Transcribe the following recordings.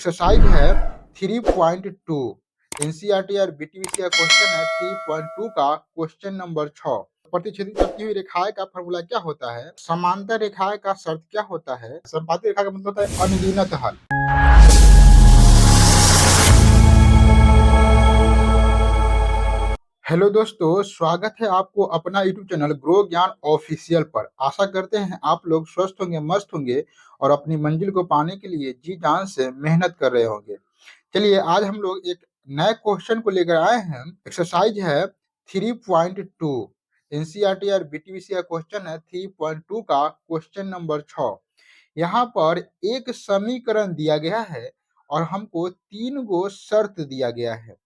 Exercise है 3.2 NCERT और बीटीबीसी का क्वेश्चन है 3.2 का क्वेश्चन नंबर 6। प्रतिच्छेदित करती हुई रेखाएं का फॉर्मूला क्या होता है? समांतर रेखाएं का शर्त क्या होता है? संपाती रेखा का मतलब होता है अनगिनत हल। हेलो दोस्तों, स्वागत है आपको अपना यूट्यूब चैनल ग्रो ज्ञान ऑफिशियल पर। आशा करते हैं आप लोग स्वस्थ होंगे, मस्त होंगे और अपनी मंजिल को पाने के लिए जी जान से मेहनत कर रहे होंगे। चलिए आज हम लोग एक नए क्वेश्चन को लेकर आए हैं। एक्सरसाइज है 3.2 एनसीईआरटी और बीटीबीसी का क्वेश्चन है 3.2 का क्वेश्चन नंबर 6। यहाँ पर एक समीकरण दिया गया है और हमको 3 गो शर्त दिया गया है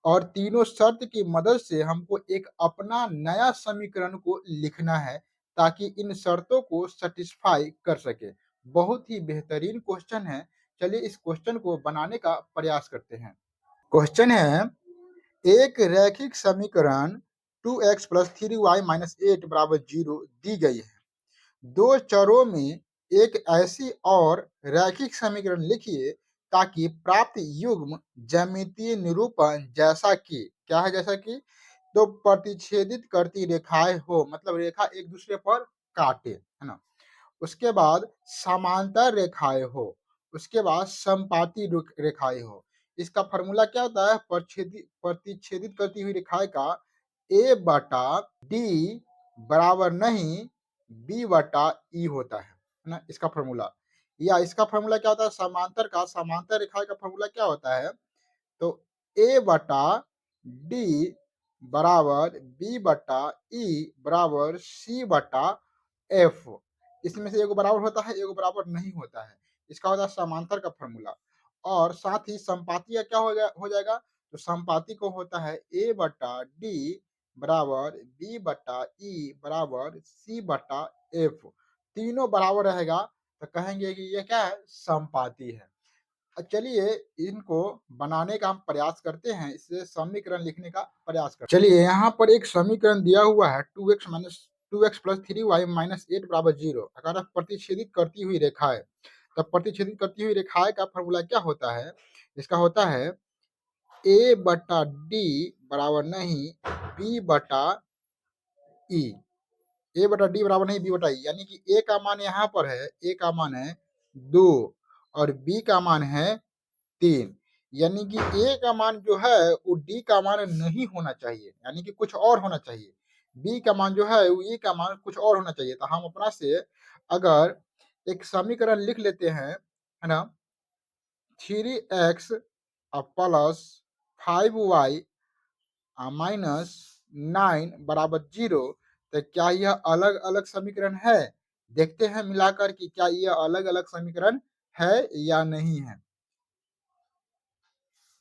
और तीनों शर्त की मदद से हमको एक अपना नया समीकरण को लिखना है ताकि इन शर्तों को सेटिस्फाई कर सके। बहुत ही बेहतरीन क्वेश्चन है। चलिए इस क्वेश्चन को बनाने का प्रयास करते हैं। क्वेश्चन है, एक रैखिक समीकरण 2x + 3y - 8 = 0 दी गई है। दो चरों में एक ऐसी और रैखिक समीकरण लिखिए ताकि प्राप्त युग्म ज्यामितीय निरूपण जैसा कि क्या है, जैसा कि तो प्रतिच्छेदित करती रेखाएं हो, मतलब रेखा एक दूसरे पर काटे, है ना। उसके बाद समांतर रेखाएं हो, उसके बाद समपाती रेखाएं हो। इसका फॉर्मूला क्या होता है? प्रतिच्छेदित करती हुई रेखाएं का a/d बराबर नहीं b/e होता है ना, इसका फॉर्मूला। या इसका फॉर्मूला क्या होता है? समांतर रेखाएं का फॉर्मूला क्या होता है? तो a/d बराबर b/e बराबर c/f। इसमें से एगो बराबर होता है, एगो बराबर नहीं होता है। इसका होता है समांतर का फॉर्मूला। और साथ ही संपाती का क्या हो जाएगा? तो संपाती को होता है a/d बराबर b/e बराबर c/f। तीनों बराबर रहेगा तो कहेंगे कि ये क्या है? संपाती है। चलिए इनको बनाने का हम प्रयास करते हैं, इससे समीकरण लिखने का प्रयास करते हैं। चलिए यहाँ पर एक समीकरण दिया हुआ है 2x + 3y - 8 = 0। अगर प्रतिच्छेदित करती हुई रेखाएं, तब प्रतिच्छेदित करती हुई रेखाएं का फॉर्मूला क्या होता है? इसका होता है a/d बराबर नहीं b/e। a/d बराबर नहीं b/e, यानी कि a का मान यहाँ पर है, a का मान है 2 और b का मान है 3। यानी कि a का मान जो है वो d का मान नहीं होना चाहिए, यानी कि कुछ और होना चाहिए। b का मान जो है वो e का मान कुछ और होना चाहिए। तो हम अपना से अगर एक समीकरण लिख लेते हैं, है ना, 3x + 5y - 9 बराबर 0। तो क्या यह अलग अलग समीकरण है? देखते हैं मिलाकर कि क्या यह अलग अलग समीकरण है या नहीं है।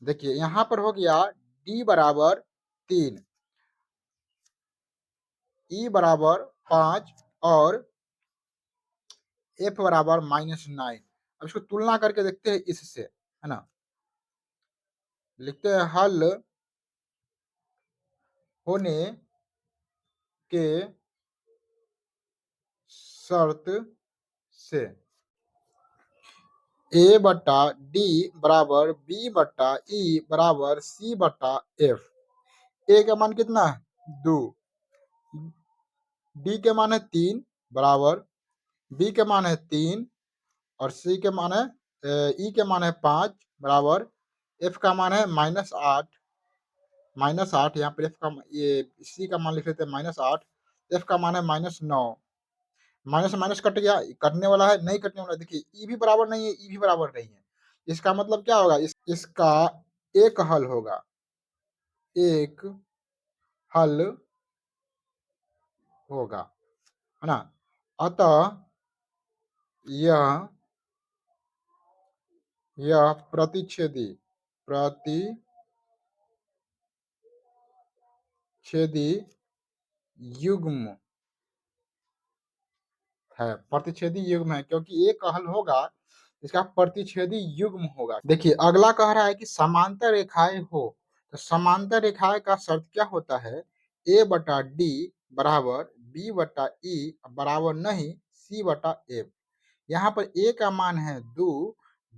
देखिए यहाँ पर हो गया d बराबर 3, e बराबर 5 और f बराबर -9। अब इसको तुलना करके देखते हैं इससे, है ना। लिखते हैं हल होने के शर्त से a/d बराबर b/e बराबर c/f। a का मान कितना है? 2, d के मान है 3 बराबर, b के मान है 3 और c के मान है e के मान है 5 बराबर, f का मान है -8। यहाँ पर f का ये c का मान लिख लेते हैं -8, f का मान है -9। माइनस से माइनस कट गया, कटने वाला है, नहीं कटने वाला। देखिए ई भी बराबर नहीं है, ई भी बराबर नहीं है। इसका मतलब क्या होगा? इसका एक हल होगा, एक हल होगा, है ना। अतः यह प्रतिच्छेदी युग्म है, प्रतिच्छेदी युग्म है, क्योंकि एक हल होगा, इसका प्रतिच्छेदी युग्म होगा। देखिए अगला कह रहा है कि समांतर रेखाएं हो, तो समांतर रेखाएं का शर्त क्या होता है? a/d बराबर b/e बराबर नहीं c/f। यहाँ पर a का मान है 2,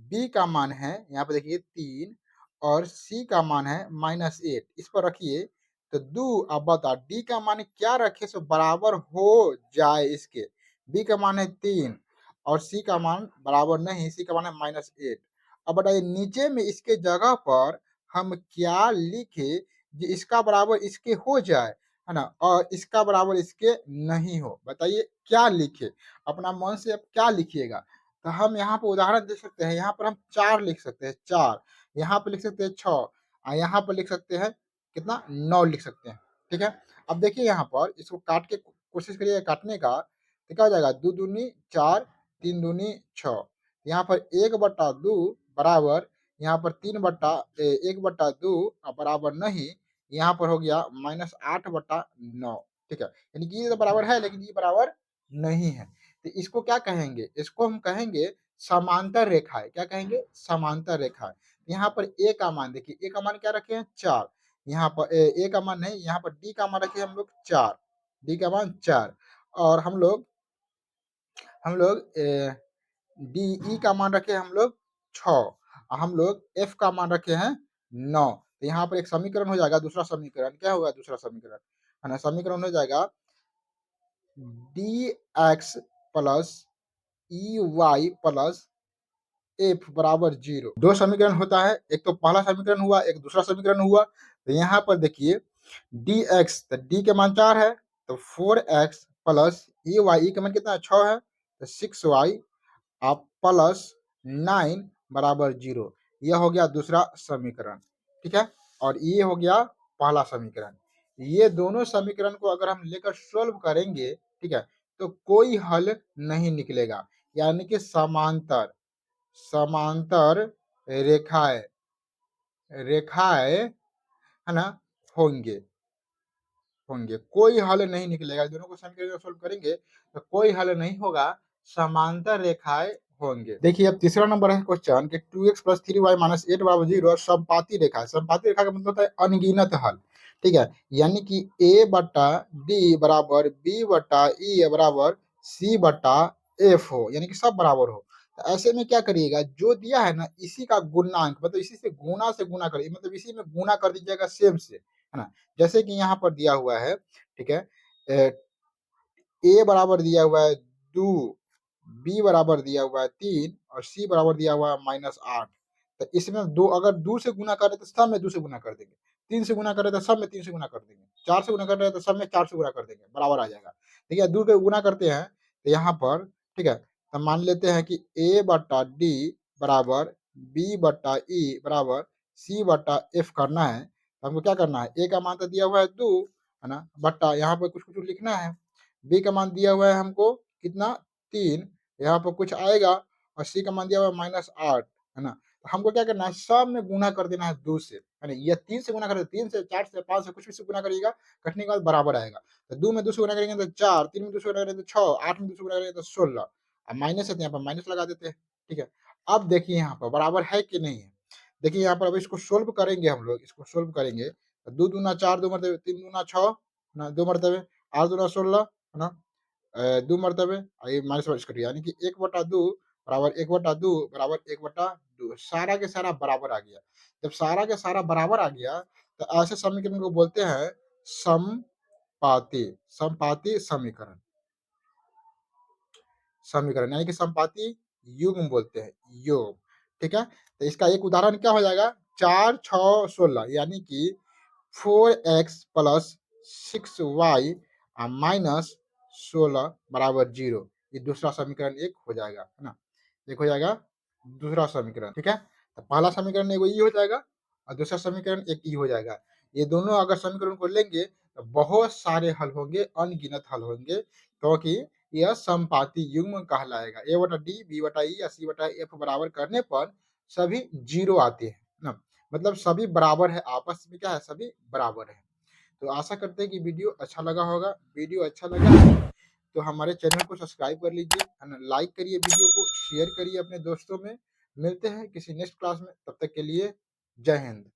बी का मान है यहाँ पे देखिए 3 और सी का मान है -8, इस पर रखिए तो दो। अब बता डी का मान क्या रखे सो बराबर हो जाए इसके। बी का मान है 3 और सी का मान बराबर नहीं, सी का मान है -8। अब बताइए नीचे में इसके जगह पर हम क्या लिखे जो इसका बराबर इसके हो जाए, है ना, और इसका बराबर इसके नहीं हो। बताइए क्या लिखे, अपना मन से अब क्या लिखिएगा। तो हम यहाँ पर उदाहरण दे सकते हैं, यहाँ पर हम 4 लिख सकते हैं, 4, यहाँ पर लिख सकते हैं 6 और यहाँ पर लिख सकते हैं कितना 9 लिख सकते हैं। ठीक है, अब देखिए यहाँ पर इसको काट के कोशिश करिए काटने का, तो क्या हो जाएगा 2 दूनी 4, 3 दूनी 6, यहाँ पर 1/2 बराबर यहाँ पर 1/2 बराबर नहीं, यहाँ पर हो गया -8/9। ठीक है, यानी कि ये तो बराबर है लेकिन ये बराबर नहीं है। तो इसको क्या कहेंगे, इसको हम कहेंगे समांतर रेखाएं। क्या कहेंगे, समांतर रेखाएं। यहाँ पर ए का मान देखिए, ए का मान क्या रखे हैं 4, यहाँ पर ए का मान नहीं, यहाँ पर डी का मान रखे हम लोग 4, डी का मान 4 और हम लोग डी ई का मान रखे हम लोग 6 और हम लोग एफ का मान रखे हैं 9। तो यहाँ पर एक समीकरण हो जाएगा, दूसरा समीकरण क्या होगा, दूसरा समीकरण है ना, समीकरण हो जाएगा D X plus E Y plus F बराबर 0। दो समीकरण होता है, एक तो पहला समीकरण हुआ, एक दूसरा समीकरण हुआ। तो यहाँ पर देखिए डी एक्स, तो डी के मान 4 है तो 4x प्लस ई वाई, ई के मान कितना है 6 है तो 6y आप प्लस 9 बराबर 0। यह हो गया दूसरा समीकरण। ठीक है, और ये हो गया पहला समीकरण। ये दोनों समीकरण को अगर हम लेकर सोल्व करेंगे, ठीक है, तो कोई हल नहीं निकलेगा, यानी कि समांतर समांतर रेखाएं रेखाएं है ना होंगे होंगे कोई हल नहीं निकलेगा। दोनों को समीकरण सोल्व करेंगे तो कोई हल नहीं होगा, समांतर रेखाएं होंगे। देखिए अब तीसरा नंबर है क्वेश्चन कि 2x प्लस 3y माइनस 8 बराबर 0 समपाती रेखा। समपाती रेखा का मतलब होता है अनगिनत हल। ठीक है, यानी कि a बटा डी बराबर b बटा ई बराबर c बटा f हो, यानी कि सब बराबर हो। तो ऐसे में क्या करिएगा, जो दिया है ना इसी का गुणांक, मतलब इसी से गुना करिए, मतलब इसी में गुना कर दीजिएगा सेम से, है ना। जैसे कि यहाँ पर दिया हुआ है, ठीक है, ए बराबर दिया हुआ है 2, बी बराबर दिया हुआ है 3 और सी बराबर दिया हुआ है -8। तो इसमें दो अगर 2 से गुना करें तो सब में 2 से गुना कर देंगे, 3 से गुना करें तो सब में 3 से गुना कर देंगे, 4 से गुना कर रहे हैं तो सब में 4 से गुना कर देंगे, बराबर आ जाएगा। ठीक है, 2 के गुना करते हैं तो यहाँ पर, ठीक है, तो मान लेते हैं कि a बटा डी बराबर b बटा ई बराबर c बटा f करना है। तो हमको क्या करना है, a का मान तो दिया हुआ है 2, है ना, बट्टा यहाँ पर कुछ कुछ लिखना है, बी का मान दिया हुआ है हमको कितना 3, यहाँ पर कुछ आएगा और सी का मान दिया हुआ है -8, है ना। तो हमको क्या करना है, सब में गुना कर देना है 2 से, है ना। ये 3 से गुना कर 3 से 4 से 5 से कुछ भी से गुना करिएगा, कटने के बाद बराबर आएगा। तो 2 में 2 से गुना करेंगे तो 4, 3 में 2 से गुना करेंगे तो 6, 8 में 2 से गुना करेंगे तो 16, अब माइनस है तो यहाँ पर माइनस लगा देते हैं। ठीक है, अब देखिए यहाँ पर बराबर है कि नहीं है। देखिए यहाँ पर अब इसको सोल्व करेंगे, हम लोग इसको सोल्व करेंगे। 2 दूना 4, 2 मरतबे 3 दूना 6, ना 2 मरतबे 8 दूना 16, है ना, 2 मरतबे ये माइनस माइनस करिए, यानी कि 1/2 बराबर 1/2 बराबर 1/2, सारा के सारा बराबर आ गया। जब सारा के सारा बराबर आ गया तो ऐसे समीकरण को बोलते हैं समपाती समपाती समीकरण समीकरण यानी कि समपाती युग्म बोलते हैं, योग। ठीक है, तो इसका एक उदाहरण क्या हो जाएगा, 4, 6, 16, यानी कि 4x प्लस 6y माइनस 16 बराबर 0। ये दूसरा समीकरण एक हो जाएगा, है ना, एक हो जाएगा दूसरा समीकरण। ठीक है, तो पहला समीकरण एगो ई हो जाएगा और दूसरा समीकरण एक ई हो जाएगा। ये दोनों अगर समीकरण को लेंगे तो बहुत सारे हल होंगे, अनगिनत हल होंगे, क्योंकि यह समपाती युग्म कहलाएगा। a बटा डी, b बटा ई या c बटा f बराबर करने पर सभी 0 आते हैं ना, मतलब सभी बराबर है, आपस में क्या है, सभी बराबर है। तो आशा करते हैं कि वीडियो अच्छा लगा होगा। वीडियो अच्छा लगा है तो हमारे चैनल को सब्सक्राइब कर लीजिए, है ना, लाइक करिए, वीडियो को शेयर करिए अपने दोस्तों में। मिलते हैं किसी नेक्स्ट क्लास में, तब तक के लिए जय हिंद।